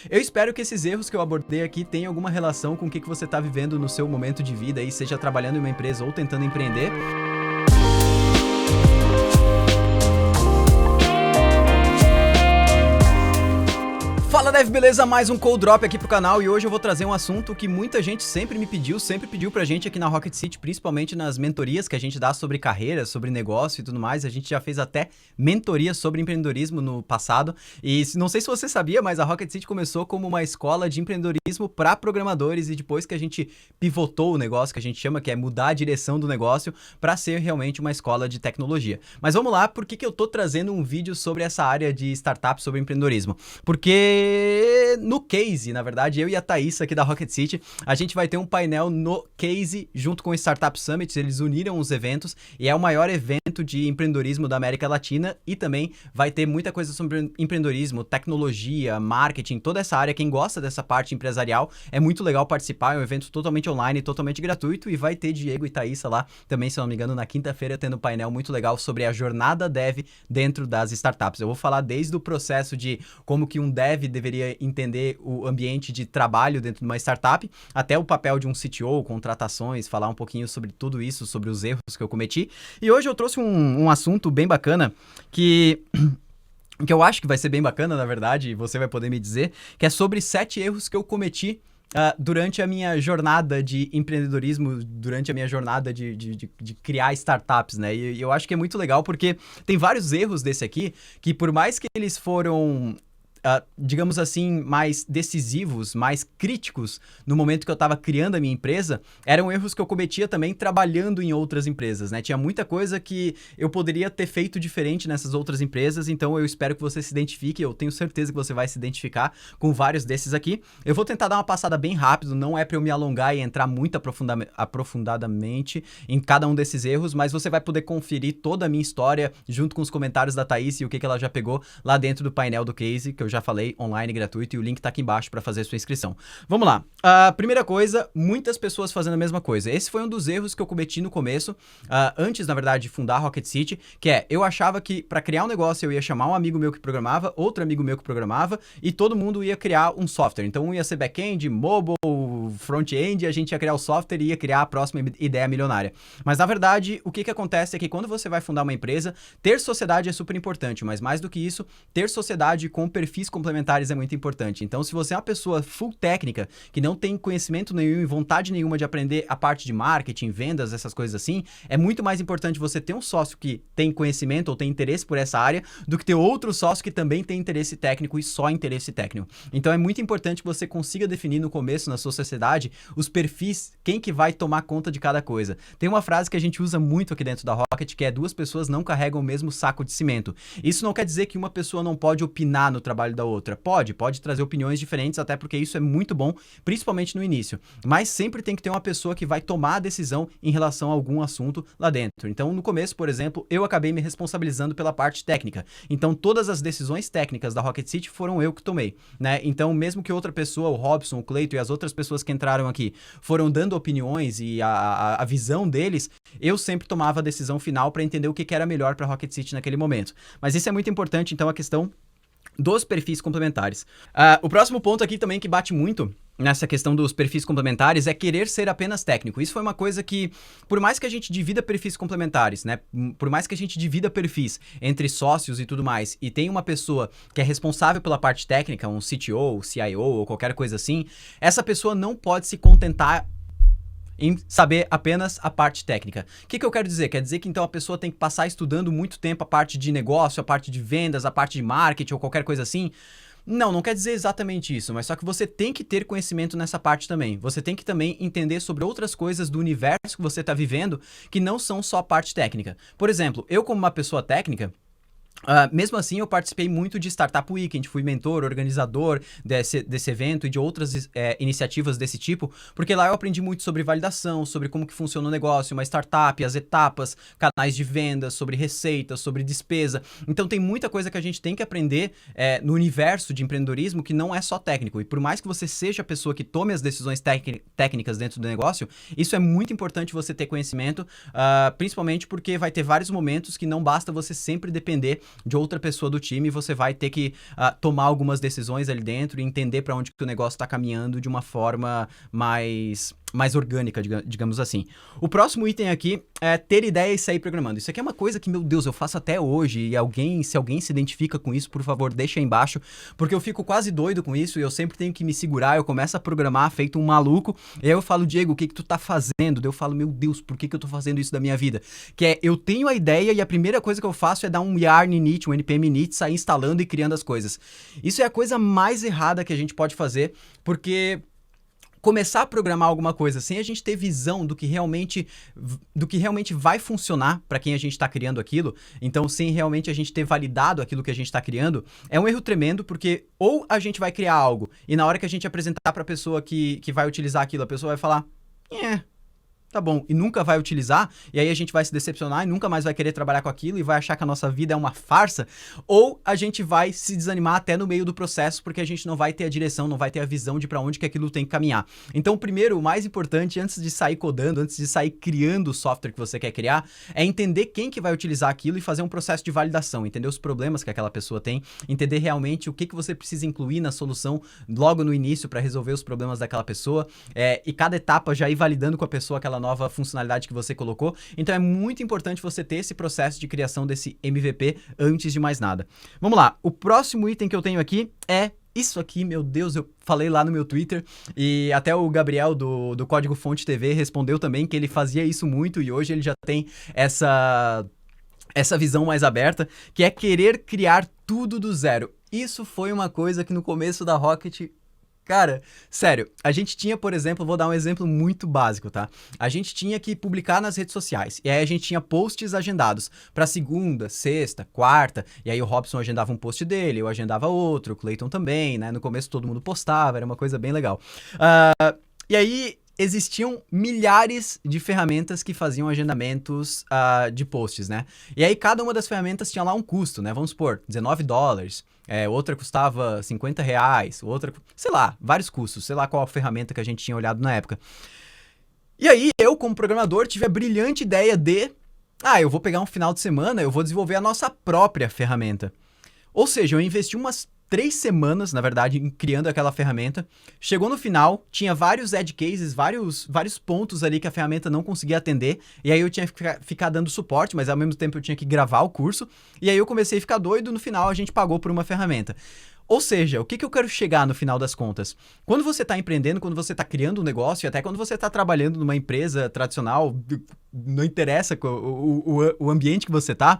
Eu espero que esses erros que eu abordei aqui tenham alguma relação com o que você está vivendo no seu momento de vida, aí, seja trabalhando em uma empresa ou tentando empreender. Fala Dev, beleza? Mais um Cold Drop aqui pro canal e hoje eu vou trazer um assunto que muita gente sempre me pediu, sempre pediu pra gente aqui na Rocket City, principalmente nas mentorias que a gente dá sobre carreira, sobre negócio e tudo mais. A gente já fez até mentoria sobre empreendedorismo no passado e não sei se você sabia, mas a Rocket City começou como uma escola de empreendedorismo para programadores e depois que a gente pivotou o negócio, que a gente chama que é mudar a direção do negócio para ser realmente uma escola de tecnologia. Mas vamos lá, por que eu tô trazendo um vídeo sobre essa área de startup, sobre empreendedorismo? Porque no Case, na verdade, eu e a Thaís aqui da Rocket City, a gente vai ter um painel no Case junto com o Startup Summit. Eles uniram os eventos e é o maior evento de empreendedorismo da América Latina e também vai ter muita coisa sobre empreendedorismo, tecnologia, marketing, toda essa área. Quem gosta dessa parte empresarial, é muito legal participar. É um evento totalmente online, totalmente gratuito e vai ter Diego e Thaís lá também, se não me engano, na quinta-feira, tendo um painel muito legal sobre a jornada dev dentro das startups. Eu vou falar desde o processo de como que um dev deveria entender o ambiente de trabalho dentro de uma startup, até o papel de um CTO, contratações, falar um pouquinho sobre tudo isso, sobre os erros que eu cometi. E hoje eu trouxe um assunto bem bacana que eu acho que vai ser bem bacana, na verdade, e você vai poder me dizer, que é sobre 7 erros que eu cometi durante a minha jornada de empreendedorismo, durante a minha jornada de criar startups, né? E eu acho que é muito legal porque tem vários erros desse aqui que, por mais que eles foram digamos assim, mais decisivos, mais críticos no momento que eu estava criando a minha empresa, eram erros que eu cometia também trabalhando em outras empresas, né? Tinha muita coisa que eu poderia ter feito diferente nessas outras empresas, então eu espero que você se identifique, eu tenho certeza que você vai se identificar com vários desses aqui. Eu vou tentar dar uma passada bem rápido, não é para eu me alongar e entrar muito aprofundadamente em cada um desses erros, mas você vai poder conferir toda a minha história junto com os comentários da Thaís e o que ela já pegou lá dentro do painel do Case, que eu já falei, online, gratuito, e o link tá aqui embaixo para fazer a sua inscrição. Vamos lá. Primeira coisa, muitas pessoas fazendo a mesma coisa. Esse foi um dos erros que eu cometi no começo, antes, na verdade, de fundar a Rocket City, que é, eu achava que para criar um negócio eu ia chamar um amigo meu que programava, outro amigo meu que programava, e todo mundo ia criar um software. Então, um ia ser back-end, mobile, front-end, a gente ia criar o software e ia criar a próxima ideia milionária. Mas, na verdade, o que acontece é que quando você vai fundar uma empresa, ter sociedade é super importante, mas mais do que isso, ter sociedade com perfis complementares é muito importante. Então, se você é uma pessoa full técnica, que não tem conhecimento nenhum e vontade nenhuma de aprender a parte de marketing, vendas, essas coisas assim, é muito mais importante você ter um sócio que tem conhecimento ou tem interesse por essa área, do que ter outro sócio que também tem interesse técnico e só interesse técnico. Então, é muito importante que você consiga definir no começo, na sua sociedade, os perfis, quem que vai tomar conta de cada coisa. Tem uma frase que a gente usa muito aqui dentro da Rocket, que é 2 pessoas não carregam o mesmo saco de cimento. Isso não quer dizer que uma pessoa não pode opinar no trabalho da outra. Pode trazer opiniões diferentes, até porque isso é muito bom, principalmente no início. Mas sempre tem que ter uma pessoa que vai tomar a decisão em relação a algum assunto lá dentro. Então, no começo, por exemplo, eu acabei me responsabilizando pela parte técnica. Então, todas as decisões técnicas da Rocket City foram eu que tomei, né? Então, mesmo que outra pessoa, o Robson, o Cleito e as outras pessoas que entraram aqui foram dando opiniões e a visão deles, eu sempre tomava a decisão final para entender o que era melhor para a Rocket City naquele momento. Mas isso é muito importante, então, a questão dos perfis complementares. O próximo ponto aqui também que bate muito nessa questão dos perfis complementares é querer ser apenas técnico. Isso foi uma coisa que, por mais que a gente divida perfis complementares, né? Por mais que a gente divida perfis entre sócios e tudo mais, e tem uma pessoa que é responsável pela parte técnica, um CTO, CIO ou qualquer coisa assim, essa pessoa não pode se contentar em saber apenas a parte técnica. O que eu quero dizer? Quer dizer que então a pessoa tem que passar estudando muito tempo a parte de negócio, a parte de vendas, a parte de marketing ou qualquer coisa assim? Não quer dizer exatamente isso, mas só que você tem que ter conhecimento nessa parte também. Você tem que também entender sobre outras coisas do universo que você está vivendo que não são só a parte técnica. Por exemplo, eu como uma pessoa técnica, mesmo assim, eu participei muito de Startup Weekend, fui mentor, organizador desse evento e de outras iniciativas desse tipo, porque lá eu aprendi muito sobre validação, sobre como que funciona o negócio, uma startup, as etapas, canais de vendas, sobre receitas, sobre despesa. Então tem muita coisa que a gente tem que aprender no universo de empreendedorismo que não é só técnico. E por mais que você seja a pessoa que tome as decisões técnicas dentro do negócio, isso é muito importante você ter conhecimento, principalmente porque vai ter vários momentos que não basta você sempre depender de outra pessoa do time, você vai ter que tomar algumas decisões ali dentro e entender para onde que o negócio está caminhando de uma forma mais orgânica, digamos assim. O próximo item aqui é ter ideia e sair programando. Isso aqui é uma coisa que, meu Deus, eu faço até hoje, e se alguém se identifica com isso, por favor, deixa aí embaixo, porque eu fico quase doido com isso e eu sempre tenho que me segurar, eu começo a programar feito um maluco, e aí eu falo, Diego, o que tu tá fazendo? Daí eu falo, meu Deus, por que eu tô fazendo isso da minha vida? Que é, eu tenho a ideia e a primeira coisa que eu faço é dar um yarn init, um npm init, sair instalando e criando as coisas. Isso é a coisa mais errada que a gente pode fazer, porque começar a programar alguma coisa sem a gente ter visão do que realmente vai funcionar para quem a gente está criando aquilo, então sem realmente a gente ter validado aquilo que a gente está criando, é um erro tremendo, porque ou a gente vai criar algo e na hora que a gente apresentar para a pessoa que vai utilizar aquilo, a pessoa vai falar, tá bom, e nunca vai utilizar, e aí a gente vai se decepcionar e nunca mais vai querer trabalhar com aquilo e vai achar que a nossa vida é uma farsa, ou a gente vai se desanimar até no meio do processo, porque a gente não vai ter a direção, não vai ter a visão de para onde que aquilo tem que caminhar. Então, primeiro, o mais importante, antes de sair codando, antes de sair criando o software que você quer criar, é entender quem que vai utilizar aquilo e fazer um processo de validação, entender os problemas que aquela pessoa tem, entender realmente o que você precisa incluir na solução logo no início para resolver os problemas daquela pessoa, e cada etapa já ir validando com a pessoa aquela nova funcionalidade que você colocou. Então é muito importante você ter esse processo de criação desse MVP antes de mais nada. Vamos lá, o próximo item que eu tenho aqui é isso aqui, meu Deus, eu falei lá no meu Twitter e até o Gabriel do Código Fonte TV respondeu também que ele fazia isso muito e hoje ele já tem essa visão mais aberta, que é querer criar tudo do zero. Isso foi uma coisa que no começo da Rocket... Cara, sério, a gente tinha, por exemplo, vou dar um exemplo muito básico, tá? A gente tinha que publicar nas redes sociais, e aí a gente tinha posts agendados para segunda, sexta, quarta, e aí o Robson agendava um post dele, eu agendava outro, o Clayton também, né? No começo todo mundo postava, era uma coisa bem legal. E aí existiam milhares de ferramentas que faziam agendamentos de posts, né? E aí cada uma das ferramentas tinha lá um custo, né? Vamos supor, $19, outra custava R$50, outra, sei lá, vários custos, sei lá qual a ferramenta que a gente tinha olhado na época. E aí eu, como programador, tive a brilhante ideia de, eu vou pegar um final de semana, eu vou desenvolver a nossa própria ferramenta. Ou seja, eu investi umas 3 semanas, na verdade, em criando aquela ferramenta. Chegou no final, tinha vários edge cases, vários pontos ali que a ferramenta não conseguia atender, e aí eu tinha que ficar dando suporte, mas ao mesmo tempo eu tinha que gravar o curso, e aí eu comecei a ficar doido, no final a gente pagou por uma ferramenta. Ou seja, o que eu quero chegar no final das contas? Quando você está empreendendo, quando você está criando um negócio, e até quando você está trabalhando numa empresa tradicional, não interessa o ambiente que você está,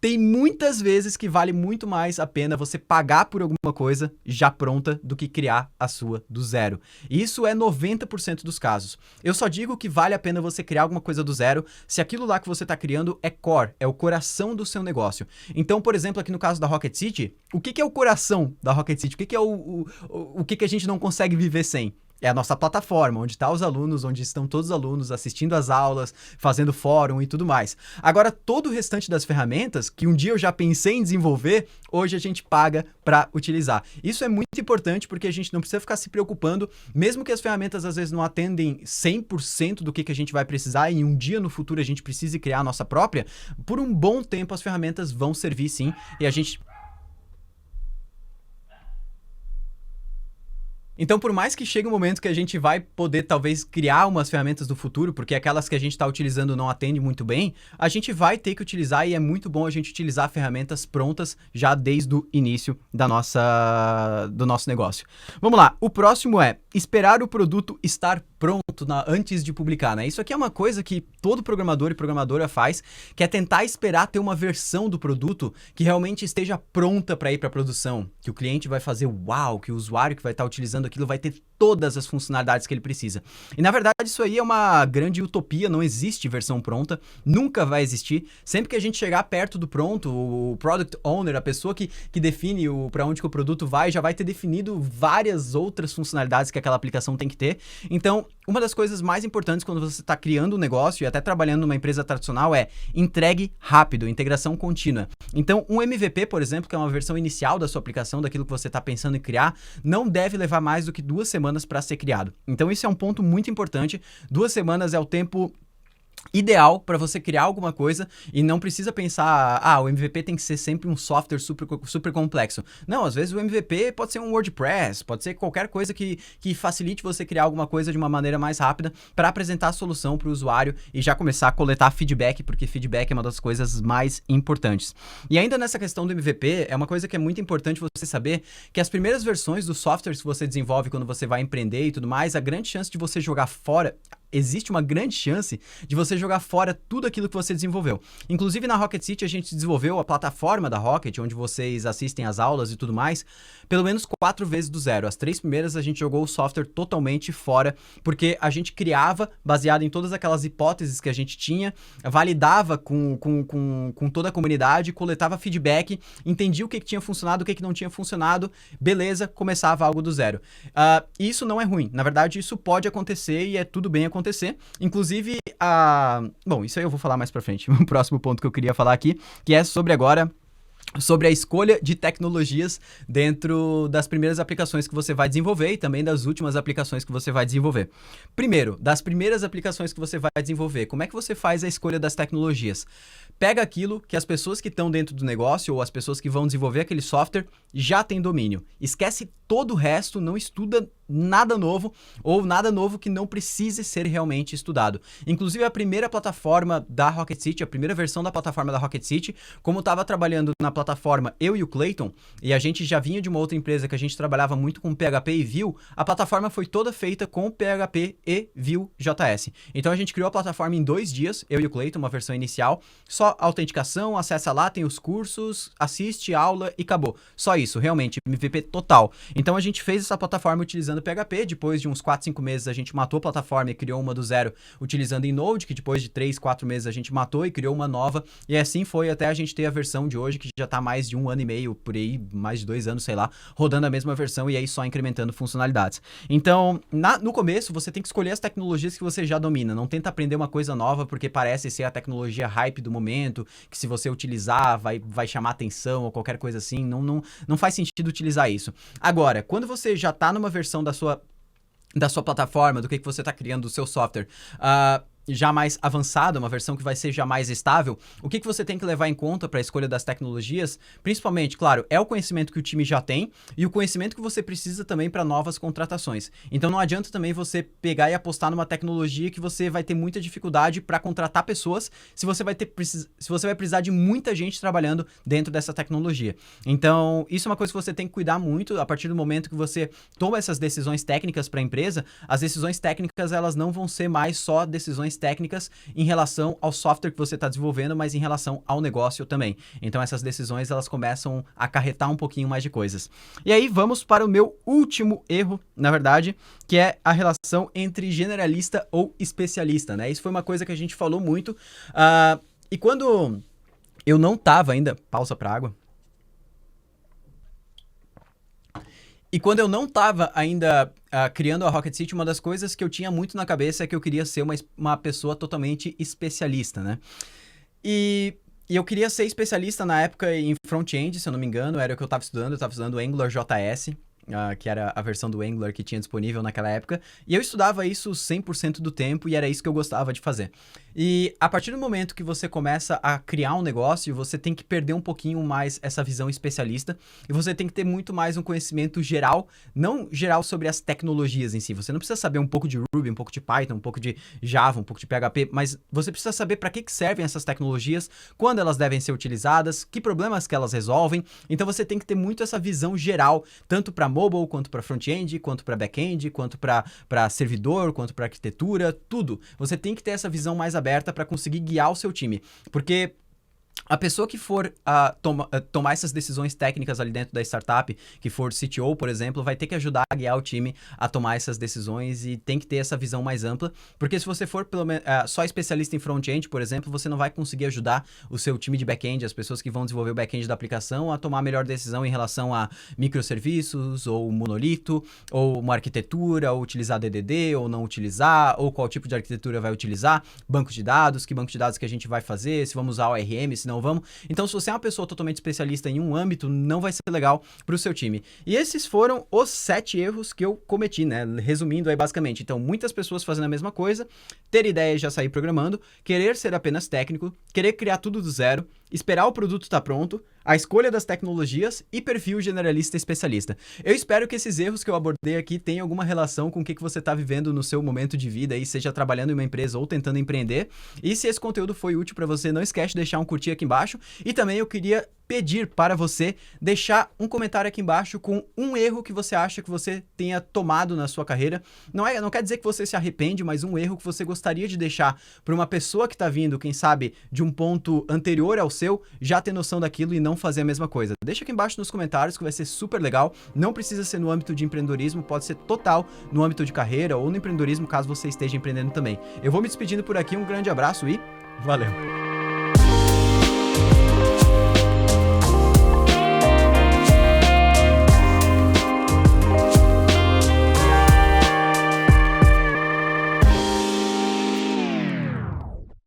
tem muitas vezes que vale muito mais a pena você pagar por alguma coisa já pronta do que criar a sua do zero. E isso é 90% dos casos. Eu só digo que vale a pena você criar alguma coisa do zero se aquilo lá que você está criando é core, é o coração do seu negócio. Então, por exemplo, aqui no caso da Rocket City, o que é o coração da Rocket City? O que é o que a gente não consegue viver sem? É a nossa plataforma, onde estão os alunos, onde estão todos os alunos assistindo às aulas, fazendo fórum e tudo mais. Agora, todo o restante das ferramentas, que um dia eu já pensei em desenvolver, hoje a gente paga para utilizar. Isso é muito importante porque a gente não precisa ficar se preocupando, mesmo que as ferramentas às vezes não atendem 100% do que a gente vai precisar e um dia no futuro a gente precise criar a nossa própria, por um bom tempo as ferramentas vão servir sim e a gente... Então, por mais que chegue um momento que a gente vai poder, talvez, criar umas ferramentas do futuro, porque aquelas que a gente está utilizando não atendem muito bem, a gente vai ter que utilizar e é muito bom a gente utilizar ferramentas prontas já desde o início do nosso negócio. Vamos lá, o próximo é esperar o produto estar pronto antes de publicar, né? Isso aqui é uma coisa que todo programador e programadora faz, que é tentar esperar ter uma versão do produto que realmente esteja pronta para ir para produção, que o cliente vai fazer uau, que o usuário que vai estar utilizando aquilo vai ter todas as funcionalidades que ele precisa. E na verdade isso aí é uma grande utopia, não existe versão pronta, nunca vai existir. Sempre que a gente chegar perto do pronto, o Product Owner, a pessoa que define para onde que o produto vai, já vai ter definido várias outras funcionalidades que aquela aplicação tem que ter. Então, uma das coisas mais importantes quando você está criando um negócio e até trabalhando numa empresa tradicional é entregue rápido, integração contínua. Então, um MVP, por exemplo, que é uma versão inicial da sua aplicação, daquilo que você está pensando em criar, não deve levar mais do que 2 semanas para ser criado. Então, isso é um ponto muito importante. 2 semanas é o tempo ideal para você criar alguma coisa e não precisa pensar, o MVP tem que ser sempre um software super complexo. Não, às vezes o MVP pode ser um WordPress, pode ser qualquer coisa que facilite você criar alguma coisa de uma maneira mais rápida para apresentar a solução para o usuário e já começar a coletar feedback, porque feedback é uma das coisas mais importantes. E ainda nessa questão do MVP, é uma coisa que é muito importante você saber que as primeiras versões dos softwares que você desenvolve quando você vai empreender e tudo mais, a grande chance de você jogar fora, existe uma grande chance de você jogar fora tudo aquilo que você desenvolveu. Inclusive na Rocket City a gente desenvolveu a plataforma da Rocket, onde vocês assistem às aulas e tudo mais, pelo menos 4 vezes do zero. As 3 primeiras a gente jogou o software totalmente fora, porque a gente criava, baseado em todas aquelas hipóteses que a gente tinha, validava com toda a comunidade, coletava feedback, entendia o que tinha funcionado, o que não tinha funcionado, beleza, começava algo do zero. Isso não é ruim, na verdade isso pode acontecer e é tudo bem acontecer. Inclusive, bom, isso aí eu vou falar mais pra frente. O próximo ponto que eu queria falar aqui, que é sobre a escolha de tecnologias dentro das primeiras aplicações que você vai desenvolver e também das últimas aplicações que você vai desenvolver. Primeiro, das primeiras aplicações que você vai desenvolver, como é que você faz a escolha das tecnologias? Pega aquilo que as pessoas que estão dentro do negócio ou as pessoas que vão desenvolver aquele software já têm domínio. Esquece todo o resto, não estuda nada novo ou nada novo que não precise ser realmente estudado. Inclusive a primeira plataforma da Rocket City, a primeira versão da plataforma da Rocket City, como estava trabalhando na plataforma eu e o Clayton, e a gente já vinha de uma outra empresa que a gente trabalhava muito com PHP e Vue, a plataforma foi toda feita com PHP e Vue.js. Então a gente criou a plataforma em 2 dias, eu e o Clayton, uma versão inicial, só autenticação, acessa lá, tem os cursos, assiste aula e acabou. Só isso, realmente, MVP total. Então a gente fez essa plataforma utilizando PHP, depois de uns 4, 5 meses a gente matou a plataforma e criou uma do zero utilizando em Node, que depois de 3, 4 meses a gente matou e criou uma nova, e assim foi até a gente ter a versão de hoje, que já tá mais de 1 ano e meio, por aí, mais de 2 anos, sei lá, rodando a mesma versão e aí só incrementando funcionalidades. Então, no começo, você tem que escolher as tecnologias que você já domina, não tenta aprender uma coisa nova porque parece ser a tecnologia hype do momento, que se você utilizar vai chamar atenção ou qualquer coisa assim, não faz sentido utilizar isso. Agora, quando você já tá numa versão da sua plataforma, do que você está criando, do seu software, já mais avançada, uma versão que vai ser já mais estável, o que você tem que levar em conta para a escolha das tecnologias, principalmente, claro, é o conhecimento que o time já tem e o conhecimento que você precisa também para novas contratações. Então não adianta também você pegar e apostar numa tecnologia que você vai ter muita dificuldade para contratar pessoas se você vai precisar de muita gente trabalhando dentro dessa tecnologia. Então, isso é uma coisa que você tem que cuidar muito a partir do momento que você toma essas decisões técnicas para a empresa. As decisões técnicas, elas não vão ser mais só decisões técnicas em relação ao software que você está desenvolvendo, mas em relação ao negócio também. Então essas decisões elas começam a acarretar um pouquinho mais de coisas. E aí vamos para o meu último erro, na verdade, que é a relação entre generalista ou especialista, né? Isso foi uma coisa que a gente falou muito. E quando eu não estava ainda... Pausa para água. E quando eu não estava ainda criando a Rocket City, uma das coisas que eu tinha muito na cabeça é que eu queria ser uma pessoa totalmente especialista, né? E eu queria ser especialista na época em front-end, se eu não me engano, era o que eu estava estudando AngularJS, que era a versão do Angular que tinha disponível naquela época, e eu estudava isso 100% do tempo e era isso que eu gostava de fazer. E a partir do momento que você começa a criar um negócio, você tem que perder um pouquinho mais essa visão especialista e você tem que ter muito mais um conhecimento geral, não geral sobre as tecnologias em si. Você não precisa saber um pouco de Ruby, um pouco de Python, um pouco de Java, um pouco de PHP, mas você precisa saber para que servem essas tecnologias, quando elas devem ser utilizadas, que problemas que elas resolvem. Então você tem que ter muito essa visão geral, tanto para mobile, quanto para front-end, quanto para back-end, quanto para servidor, quanto para arquitetura, tudo. Você tem que ter essa visão mais aberta para conseguir guiar o seu time, porque a pessoa que for tomar essas decisões técnicas ali dentro da startup, que for CTO, por exemplo, vai ter que ajudar a guiar o time a tomar essas decisões e tem que ter essa visão mais ampla, porque se você for só especialista em front-end, por exemplo, você não vai conseguir ajudar o seu time de back-end, as pessoas que vão desenvolver o back-end da aplicação, a tomar a melhor decisão em relação a microserviços, ou monolito, ou uma arquitetura, ou utilizar DDD, ou não utilizar, ou qual tipo de arquitetura vai utilizar, banco de dados, que banco de dados que a gente vai fazer, se vamos usar ORM, se se não vamos. Então, se você é uma pessoa totalmente especialista em um âmbito, não vai ser legal pro seu time. E esses foram os 7 erros que eu cometi, né? Resumindo aí basicamente. Então, muitas pessoas fazendo a mesma coisa, ter ideia e já sair programando, querer ser apenas técnico, querer criar tudo do zero, esperar o produto estar pronto, a escolha das tecnologias e perfil generalista e especialista. Eu espero que esses erros que eu abordei aqui tenham alguma relação com o que você está vivendo no seu momento de vida, aí, seja trabalhando em uma empresa ou tentando empreender. E se esse conteúdo foi útil para você, não esquece de deixar um curtir aqui embaixo. E também eu queria pedir para você deixar um comentário aqui embaixo com um erro que você acha que você tenha tomado na sua carreira. Não quer dizer que você se arrepende, mas um erro que você gostaria de deixar para uma pessoa que está vindo, quem sabe, de um ponto anterior ao seu, já ter noção daquilo e não fazer a mesma coisa. Deixa aqui embaixo nos comentários que vai ser super legal. Não precisa ser no âmbito de empreendedorismo, pode ser total no âmbito de carreira ou no empreendedorismo, caso você esteja empreendendo também. Eu vou me despedindo por aqui, um grande abraço e valeu!